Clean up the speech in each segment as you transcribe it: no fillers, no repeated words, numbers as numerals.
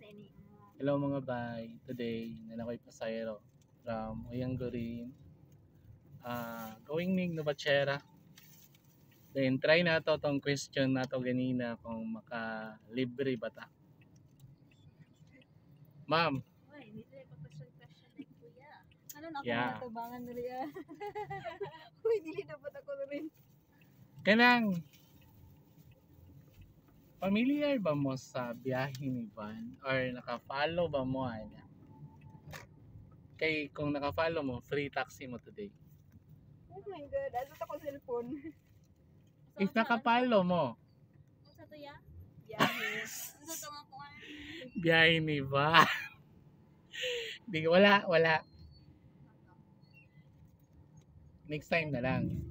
ini. Hello mga bay, today nanakoy pasayro from Uyanggurin, going ning Novachera. Then try na to tong question na to ganina kung maka-libre ba ta. Ma'am, Uy, hindi tayo pa-question like kuya. Ano na ako Yeah. natabangan nila yan? Uy, dili dapat ako rin. kanang familiar ba mo sa biyahe ni Van or naka-follow ba mo ana? Kay kung naka-follow mo, free taxi mo today. Oh my God, ano ako cellphone? If naka-follow mo, Ano sa to ya? Yes. Ano sa to nga kung ano? biyahe ni Van. Di wala. Next time na lang.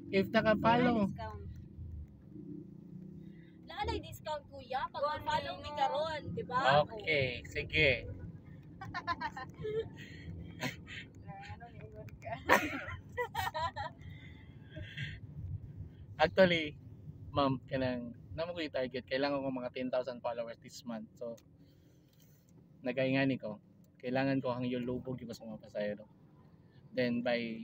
If naka-follow, Discount. Lalay discount kuya pag follow mi karon, di ba? okay, sige. Ano ni ingon ka? Actually, ma'am, kanang namo ko yung target. Kailangan ko mga 10,000 followers this month. So, nagaingani ko. Kailangan ko ang yung lubog yung sa mga pasayro. Then by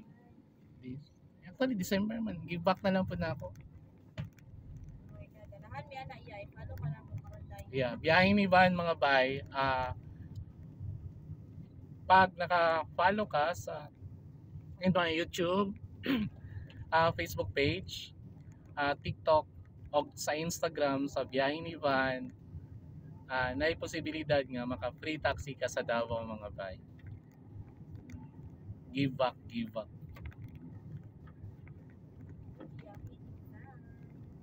actually December man, give back na lang po na ako. Oh my God, ganahan mi ana iya, follow ka na ko karon tayo. Yeah, biyahe ni Van mga bay, pag naka-follow ka sa YouTube, Facebook page, TikTok, o sa Instagram sa biyahe ni Van, na posibilidad nga maka-free taxi ka sa Davao mga bay. Give back.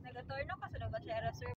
Nagatorno ka sa Novachera, sir.